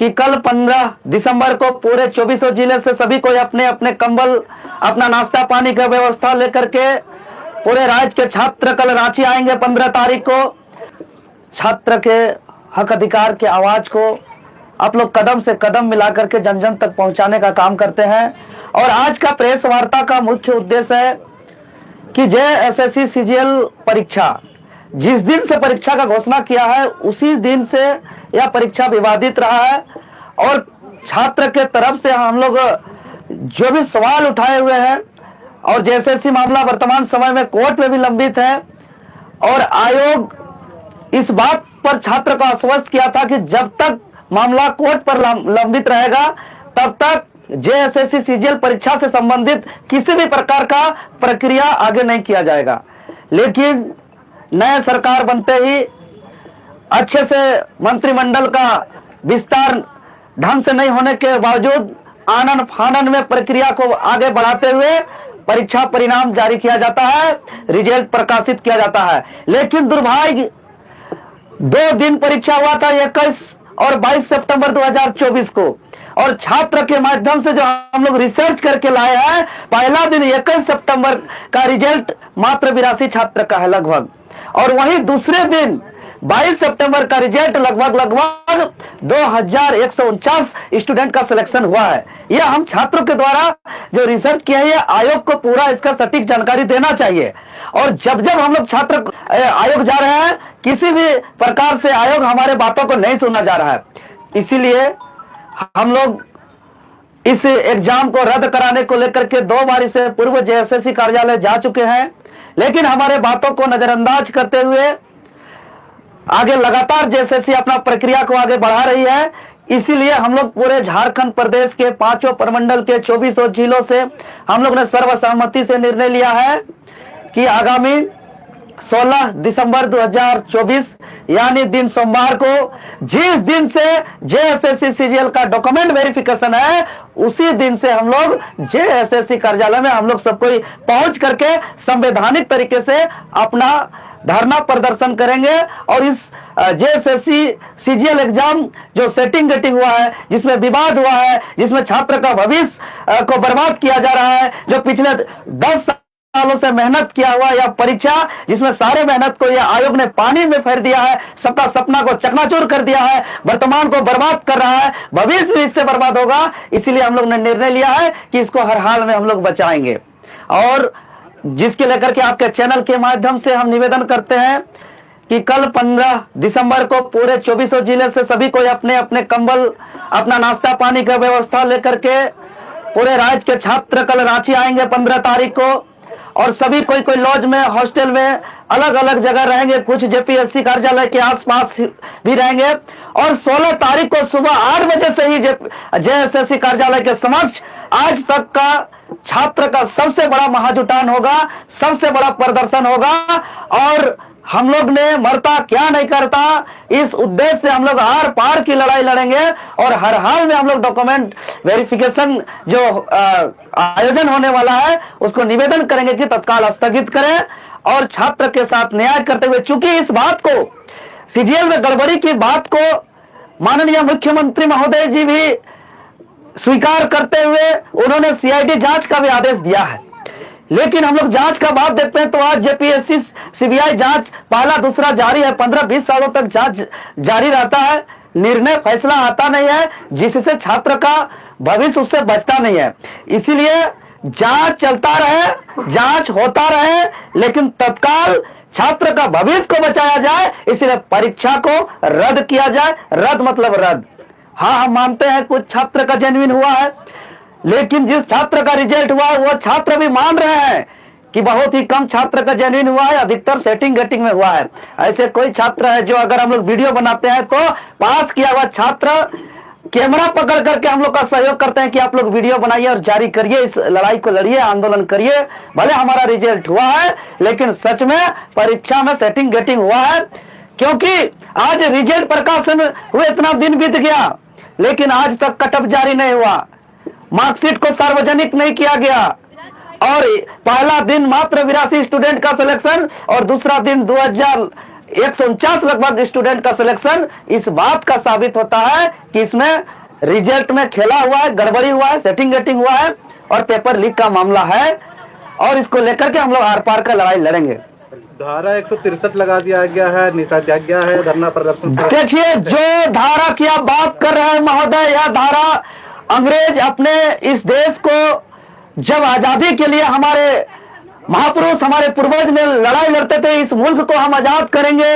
कि कल 15 दिसंबर को पूरे 24 जिले से सभी को अपने अपने कंबल, अपना नाश्ता पानी का व्यवस्था लेकर के पूरे राज्य के छात्र कल रांची आएंगे। 15 तारीख को छात्र के हक अधिकार के आवाज को आप लोग कदम से कदम मिलाकर के जन जन तक पहुंचाने का काम करते हैं। और आज का प्रेस वार्ता का मुख्य उद्देश्य है कि जेएसएससी सीजीएल परीक्षा जिस दिन से परीक्षा का घोषणा किया है उसी दिन से यह परीक्षा विवादित रहा है और छात्र के तरफ से हम लोग जो भी सवाल उठाए हुए हैं और जेएसएससी मामला वर्तमान समय में कोर्ट में भी लंबित है और आयोग इस बात पर छात्र को आश्वस्त किया था कि जब तक मामला कोर्ट पर लंबित रहेगा तब तक जेएसएससी सीजीएल परीक्षा से संबंधित किसी भी प्रकार का प्रक्रिया आगे नहीं किया जाएगा। लेकिन नए सरकार बनते ही अच्छे से मंत्रिमंडल का विस्तार ढंग से नहीं होने के बावजूद आनन फानन में प्रक्रिया को आगे बढ़ाते हुए परीक्षा परिणाम जारी किया जाता है, रिजल्ट प्रकाशित किया जाता है। लेकिन दुर्भाग्य 2 दिन परीक्षा हुआ था 21 और 22 सितंबर 2024 को और छात्र के माध्यम से जो हम लोग रिसर्च करके लाए हैं पहला दिन 21 सितंबर का रिजल्ट मात्र 82 छात्र का है लगभग और वहीं दूसरे दिन 22 सितंबर का रिजल्ट लगभग 2149 स्टूडेंट का सिलेक्शन हुआ है। यह हम छात्रों के द्वारा जो रिसर्च किया है आयोग को पूरा इसका सटीक जानकारी देना चाहिए और जब जब हम लोग छात्र आयोग जा रहे हैं किसी भी प्रकार से आयोग हमारे बातों को नहीं सुनना जा रहा है। इसीलिए हम लोग इस एग्जाम को रद्द कराने को लेकर के 2 बार इसे पूर्व जेएसएससी कार्यालय जा चुके हैं, लेकिन हमारे बातों को नजरअंदाज करते हुए आगे लगातार जेएसएससी अपना प्रक्रिया को आगे बढ़ा रही है। इसीलिए हम लोग पूरे झारखंड प्रदेश के 5 प्रमंडल के 24 जिलों से हम लोग ने सर्वसम्मति से निर्णय लिया है कि आगामी 16 दिसंबर 2024 यानी दिन सोमवार को जिस दिन से जेएसएससी सीजीएल का डॉक्यूमेंट वेरिफिकेशन है उसी दिन से हम लोग जेएसएससी कार्यालय में हम लोग सबको पहुंच करके संवैधानिक तरीके से अपना धरना प्रदर्शन करेंगे और इस जेएसएससी सीजीएल एग्जाम जो सेटिंग गेटिंग हुआ है, जिसमें विवाद हुआ है, जिसमें छात्र का भविष्य को बर्बाद किया जा रहा है, जो पिछले 10 सालों से मेहनत किया हुआ यह परीक्षा जिसमें सारे मेहनत को यह आयोग ने पानी में फेर दिया है, सबका सपना को चकनाचूर कर दिया है, वर्तमान को बर्बाद कर रहा है, भविष्य भी इससे बर्बाद होगा। इसीलिए हम लोग ने निर्णय लिया है कि इसको हर हाल में हम लोग बचाएंगे और जिसके लेकर के आपके चैनल के माध्यम से हम निवेदन करते हैं कि कल 15 दिसंबर को पूरे 24 जिले से सभी को अपने अपने कंबल, अपना नाश्ता पानी का व्यवस्था लेकर के पूरे राज्य के छात्र कल रांची आएंगे 15 तारीख को और सभी कोई लॉज में, हॉस्टल में, अलग अलग जगह रहेंगे, कुछ जेपीएससी कार्यालय के आसपास भी रहेंगे और 16 तारीख को सुबह 8 बजे से ही जेएसएससी कार्यालय के समक्ष आज तक का छात्र का सबसे बड़ा महाजुटान होगा, सबसे बड़ा प्रदर्शन होगा और हम लोग ने मरता क्या नहीं करता इस उद्देश्य से हम लोग आर पार की लड़ाई लड़ेंगे और हर हाल में हम लोग डॉक्यूमेंट वेरिफिकेशन जो आयोजन होने वाला है उसको निवेदन करेंगे कि तत्काल स्थगित करें और छात्र के साथ न्याय करते हुए, चूंकि इस बात को सीजीएल में गड़बड़ी की बात को माननीय मुख्यमंत्री महोदय जी भी स्वीकार करते हुए उन्होंने सीआईडी जांच का भी आदेश दिया है। लेकिन हम लोग जांच का बात देखते हैं तो आज जेपीएससी सीबीआई जांच पहला दूसरा जारी है, 15-20 सालों तक जांच जारी रहता है, निर्णय फैसला आता नहीं है जिससे छात्र का भविष्य उससे बचता नहीं है। इसीलिए जांच चलता रहे, जांच होता रहे, लेकिन तत्काल छात्र का भविष्य को बचाया जाए, इसलिए परीक्षा को रद्द किया जाए। रद्द मतलब रद्द। हाँ, हम मानते हैं कुछ छात्र का जेन्युइन हुआ है, लेकिन जिस छात्र का रिजल्ट हुआ वो छात्र भी मान रहे हैं कि बहुत ही कम छात्र का जेन्युइन हुआ है, अधिकतर सेटिंग गेटिंग में हुआ है। ऐसे कोई छात्र है जो अगर हम लोग वीडियो बनाते हैं तो पास किया हुआ छात्र कैमरा पकड़ करके हम लोग का सहयोग करते हैं कि आप लोग वीडियो बनाइए और जारी करिए, इस लड़ाई को लड़िए, आंदोलन करिए। भले हमारा रिजल्ट हुआ है लेकिन सच में परीक्षा में सेटिंग गेटिंग हुआ है, क्योंकि आज रिजल्ट प्रकाशन हुए इतना दिन बीत गया लेकिन आज तक कटअप जारी नहीं हुआ, मार्कशीट को सार्वजनिक नहीं किया गया और पहला दिन मात्र 82 स्टूडेंट का सिलेक्शन और दूसरा दिन 149 लगभग स्टूडेंट का सिलेक्शन इस बात का साबित होता है कि इसमें रिजल्ट में खेला हुआ है, गड़बड़ी हुआ है, सेटिंग गेटिंग हुआ है और पेपर लीक का मामला है। और इसको लेकर के हम लोग आर पार का लड़ाई लड़ेंगे। धारा 163 लगा दिया गया है, निषेधाज्ञा है, धरना प्रदर्शन। देखिए, जो धारा की आप बात कर रहे हैं महोदय, यह धारा अंग्रेज अपने इस देश को जब आजादी के लिए हमारे महापुरुष, हमारे पूर्वज में लड़ाई लड़ते थे, इस मुल्क को हम आजाद करेंगे,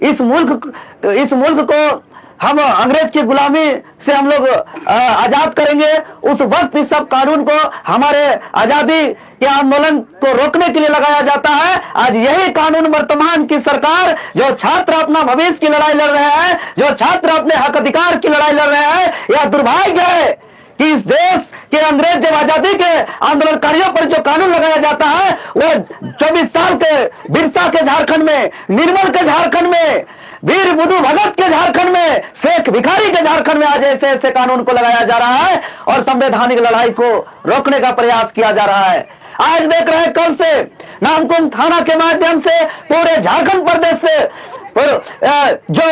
इस मुल्क को हम अंग्रेज की गुलामी से हम लोग आजाद करेंगे, उस वक्त इस सब कानून को हमारे आजादी के आंदोलन को रोकने के लिए लगाया जाता है। आज यही कानून वर्तमान की सरकार, जो छात्र अपना भविष्य की लड़ाई लड़ रहे हैं, जो छात्र अपने हक अधिकार की लड़ाई लड़ रहे हैं, यह दुर्भाग्य है कि इस देश के अंग्रेज जब आजादी के आंदोलनकारियों पर जो कानून लगाया जाता है, वो 24 साल के बिरसा के झारखंड में, निर्मल के झारखंड में, वीर बुद्धू भगत के झारखंड में, शेख भिखारी के झारखंड में आज ऐसे ऐसे कानून को लगाया जा रहा है और संवैधानिक लड़ाई को रोकने का प्रयास किया जा रहा है। आज देख रहे हैं कल से नामकुम थाना के माध्यम से पूरे झारखंड प्रदेश से जो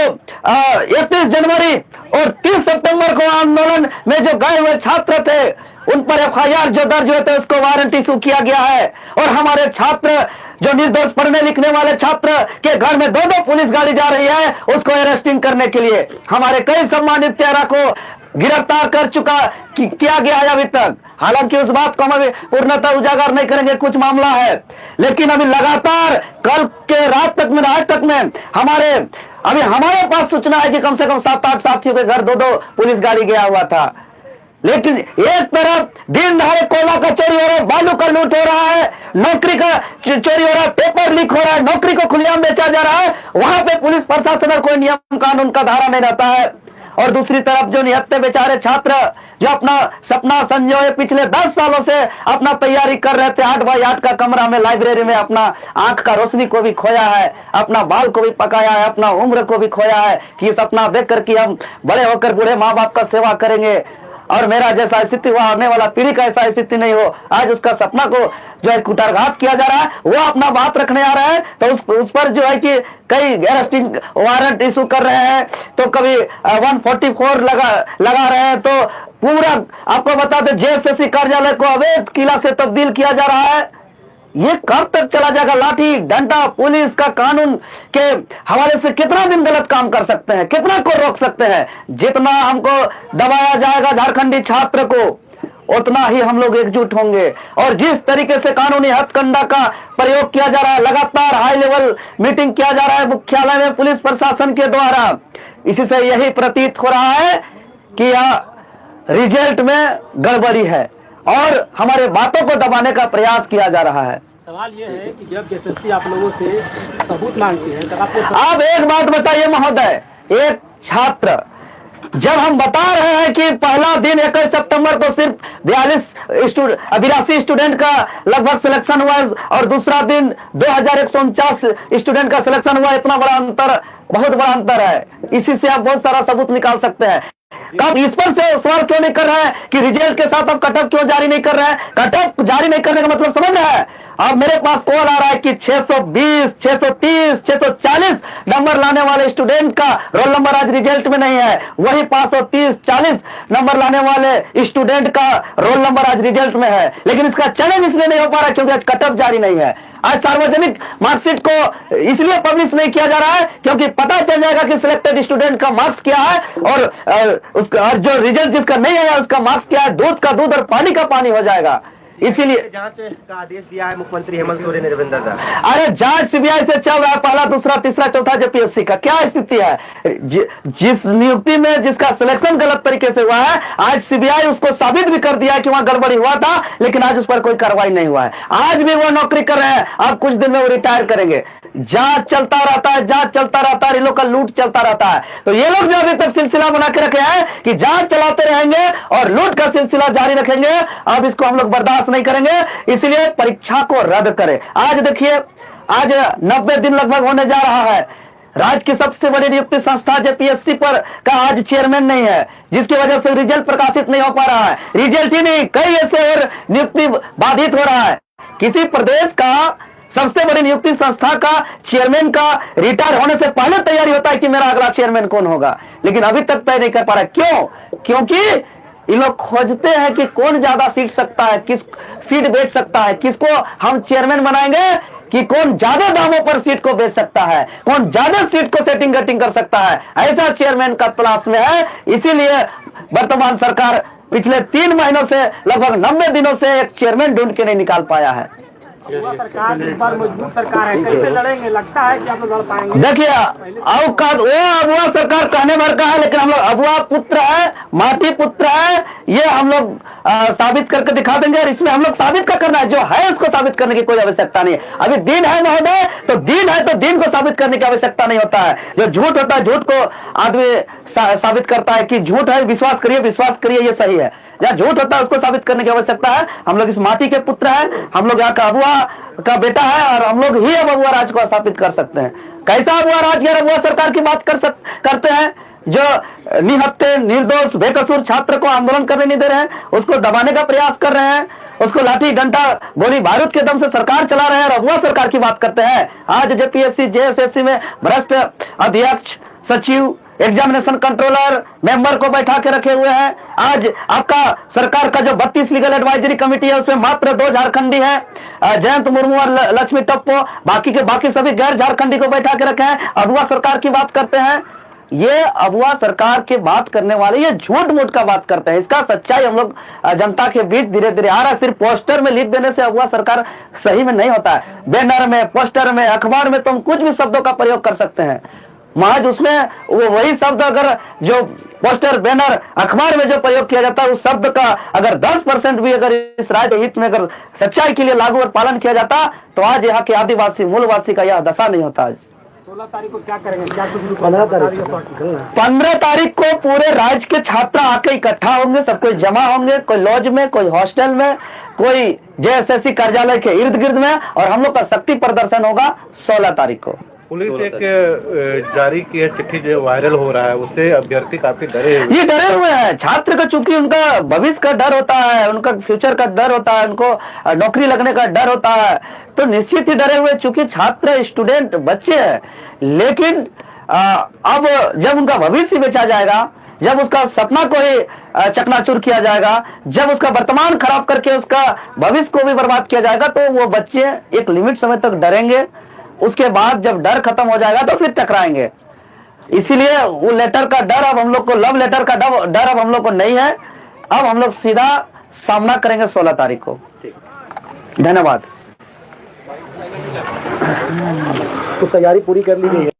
31 जनवरी और 30 सितंबर को आंदोलन में जो गए हुए छात्र थे, उन पर FIR जो दर्ज हुए थे उसको वारंट इशू किया गया है। और हमारे छात्र जो निर्दोष पढ़ने लिखने वाले छात्र के घर में 2-2 पुलिस गाड़ी जा रही है, उसको अरेस्टिंग करने के लिए हमारे कई सम्मानित चेहरा को गिरफ्तार कर चुका किया गया है अभी तक। हालांकि उस बात को हम अभी पूर्णतः उजागर नहीं करेंगे, कुछ मामला है, लेकिन अभी लगातार कल के रात तक में, आज तक में हमारे पास सूचना है कि कम से कम 7-8 साथियों के घर 2-2 पुलिस गाड़ी गया हुआ था। लेकिन एक तरफ दिन दहाड़े कोयला का चोरी हो रहा है, बालू का लूट हो रहा है, नौकरी का चोरी हो रहा है, पेपर लीक हो रहा है, नौकरी को खुलेआम बेचा जा रहा है, वहां पे पुलिस प्रशासन और कोई नियम कानून का धारा नहीं रहता है। और दूसरी तरफ जो निहत्थे बेचारे छात्र जो अपना सपना संजोए पिछले 10 सालों से अपना तैयारी कर रहे थे, 8x8 का कमरा में, लाइब्रेरी में अपना आंख का रोशनी को भी खोया है, अपना बाल को भी पकाया है, अपना उम्र को भी खोया है कि सपना देख कर कि हम बड़े होकर बूढ़े माँ बाप का सेवा करेंगे और मेरा जैसा स्थिति हुआ, आने वाला पीढ़ी का ऐसा स्थिति नहीं हो। आज उसका सपना को जो है कुटारघात किया जा रहा है, वो अपना बात रखने आ रहा है तो उस पर जो है कि कई अरेस्टिंग वारंट इशू कर रहे हैं, तो कभी 144 लगा रहे हैं। तो पूरा आपको बता दें, JSSC कार्यालय को अवैध किला से तब्दील किया जा रहा है। ये कब तक चला जाएगा? लाठी डंडा पुलिस का कानून के हवाले से कितना दिन गलत काम कर सकते हैं, कितना को रोक सकते हैं? जितना हमको दबाया जाएगा झारखंडी छात्र को, उतना ही हम लोग एकजुट होंगे। और जिस तरीके से कानूनी हथकंडा का प्रयोग किया जा रहा है, लगातार हाई लेवल मीटिंग किया जा रहा है मुख्यालय में पुलिस प्रशासन के द्वारा, इसी से यही प्रतीत हो रहा है कि यह रिजल्ट में गड़बड़ी है और हमारे बातों को दबाने का प्रयास किया जा रहा है। सवाल ये है कि जब JSSC आप लोगों से सबूत मांगती है, तब आपको आप एक बात बताइए महोदय, एक छात्र जब हम बता रहे हैं कि पहला दिन 21 सितंबर को सिर्फ 82 स्टूडेंट का लगभग सिलेक्शन हुआ और दूसरा दिन 2149 स्टूडेंट का सिलेक्शन हुआ, इतना बड़ा अंतर, बहुत बड़ा अंतर है। इसी से आप बहुत सारा सबूत निकाल सकते हैं। कब इस पर से सवाल क्यों नहीं कर रहे हैं कि रिजल्ट के साथ आप कटअप क्यों जारी नहीं कर रहे हैं? कटअप जारी नहीं करने का मतलब समझ रहे हैं? अब मेरे पास कॉल आ रहा है कि 620, 630, 640 नंबर लाने वाले स्टूडेंट का रोल नंबर आज रिजल्ट में नहीं है, वही 530-40 नंबर लाने वाले स्टूडेंट का रोल नंबर आज रिजल्ट में है। लेकिन इसका चैलेंज इसलिए नहीं हो पा रहा क्योंकि आज कटअप जारी नहीं है। आज सार्वजनिक मार्कशीट को इसलिए पब्लिश नहीं किया जा रहा है क्योंकि पता चल जाएगा कि सिलेक्टेड स्टूडेंट का मार्क्स क्या है और जो रिजल्ट जिसका नहीं आया उसका मार्क्स क्या है, दूध का दूध और पानी का पानी हो जाएगा। इसीलिए जांच का आदेश दिया है मुख्यमंत्री हेमंत सोरेन ने। रविंदर दा, अरे जांच CBI से चल रहा है, पहला दूसरा तीसरा चौथा JPSC का क्या स्थिति है? जिस नियुक्ति में जिसका सिलेक्शन गलत तरीके से हुआ है, आज CBI उसको साबित भी कर दिया है कि वहां गड़बड़ी हुआ था, लेकिन आज उस पर कोई कार्रवाई नहीं हुआ है। आज भी वो नौकरी कर रहे हैं, अब कुछ दिन में वो रिटायर करेंगे। जांच चलता रहता है, जांच चलता रहता है, इन लोग का लूट चलता रहता है। तो ये लोग जो अभी तक सिलसिला बना के रखे हैं कि जांच चलाते रहेंगे और लूट का सिलसिला जारी रखेंगे, अब इसको हम लोग बर्दाश्त नहीं करेंगे, इसलिए परीक्षा को रद्द करें। आज देखिए, आज 90 दिन लगभग होने जा रहा है। राज्य की सबसे बड़ी नियुक्ति संस्था JPSC पर का आज चेयरमैन नहीं है, जिसकी वजह से रिजल्ट प्रकाशित नहीं हो पा रहा है। रिजल्ट ही नहीं, कई ऐसे और नियुक्ति बाधित हो रहा है। किसी प्रदेश का सबसे बड़ी नियुक्ति संस्था का चेयरमैन का रिटायर होने से पहले तैयारी होता है कि मेरा अगला चेयरमैन कौन होगा, लेकिन अभी तक तय नहीं कर पा रहा। क्यों? क्योंकि ये लोग खोजते हैं कि कौन ज्यादा सीट सकता है, किस सीट बेच सकता है, किसको हम चेयरमैन बनाएंगे, कि कौन ज्यादा दामों पर सीट को बेच सकता है, कौन ज्यादा सीट को सेटिंग कटिंग कर सकता है, ऐसा चेयरमैन का तलाश में है। इसीलिए वर्तमान सरकार पिछले 3 महीनों से लगभग 90 दिनों से एक चेयरमैन ढूंढ के नहीं निकाल पाया है। सरकार इस बार मजबूत सरकार है, कैसे लड़ेंगे? लगता है कि आप लोग लड़ पाएंगे? देखिए, अबुआ सरकार कहने भर का है, लेकिन हम लोग अबुआ पुत्र है, माटी पुत्र है, ये हम लोग साबित करके दिखा देंगे। और इसमें हम लोग साबित क्या करना है, जो है उसको साबित करने की कोई आवश्यकता नहीं है। अभी दिन है महोदय, तो दिन को साबित करने की आवश्यकता नहीं होता है। जो झूठ होता है, झूठ को आदमी साबित करता है कि झूठ है, विश्वास करिए ये सही है। जहाँ झूठ होता है उसको साबित करने की आवश्यकता है। हम लोग इस माटी के पुत्र हैं, हम लोग यहाँ का अबुआ का बेटा है, और हम लोग ही अब अबुआ राज को स्थापित कर सकते हैं। कैसा अबुआ राज? यार अबुआ सरकार की बात करते हैं, जो निहत्थे निर्दोष बेकसूर छात्र को आंदोलन करने नहीं दे रहे हैं, उसको दबाने का प्रयास कर रहे हैं, उसको लाठी डंडा गोली बारूद के दम से सरकार चला रहे हैं, और अबुआ सरकार की बात करते हैं। आज जेपीएससी जेएसएससी में भ्रष्ट अध्यक्ष, सचिव, एग्जामिनेशन कंट्रोलर, मेंबर को बैठा के रखे हुए हैं। आज आपका सरकार का जो 32 लीगल एडवाइजरी कमेटी है, उसमें मात्र 2 झारखंडी हैं, जयंत मुर्मू और लक्ष्मी टप्पो, बाकी सभी गैर झारखंडी को बैठा के रखे हैं। अबुआ सरकार की बात करते हैं। ये अबुआ सरकार की बात करने वाले ये झूठ मूठ का बात करते हैं। इसका सच्चाई हम लोग जनता के बीच धीरे धीरे आ रहा है। सिर्फ पोस्टर में लिख देने से अबुआ सरकार सही में नहीं होता है। बैनर में, पोस्टर में, अखबार में तो हम कुछ भी शब्दों का प्रयोग कर सकते हैं, महज उसमें वो वही शब्द अगर जो पोस्टर, बैनर, अखबार में जो प्रयोग किया जाता है, उस शब्द का अगर 10% भी अगर इस राज्य हित में अगर सच्चाई के लिए लागू और पालन किया जाता, तो आज यहाँ के आदिवासी मूलवासी का यह दशा नहीं होता। आज 16 तारीख को क्या करेंगे? क्या कुछ 15 तारीख को पूरे राज्य के छात्र आके इकट्ठा होंगे, सब कोई जमा होंगे, कोई लॉज में, कोई हॉस्टल में, कोई जेएसएससी कार्यालय के इर्द गिर्द में, और हम लोग का शक्ति प्रदर्शन होगा 16 तारीख को। पुलिस एक जारी की है चिट्ठी जो वायरल हो रहा है, उससे अभ्यर्थी काफी डरे हुए हैं। छात्र का चूंकि उनका भविष्य का डर होता है, उनका फ्यूचर का डर होता है, उनको नौकरी लगने का डर होता है, तो निश्चित ही डरे हुए, चूंकि छात्र स्टूडेंट बच्चे हैं। लेकिन अब जब उनका भविष्य बेचा जाएगा, जब उसका सपना को ही चकनाचूर किया जाएगा, जब उसका वर्तमान खराब करके उसका भविष्य को भी बर्बाद किया जाएगा, तो वो बच्चे एक लिमिट समय तक डरेंगे। उसके बाद जब डर खत्म हो जाएगा तो फिर टकराएंगे। इसीलिए वो लेटर का डर अब हम लोग को, लव लेटर का डर अब हम लोग को नहीं है। अब हम लोग सीधा सामना करेंगे 16 तारीख को। धन्यवाद। तो तैयारी पूरी कर ली गई है।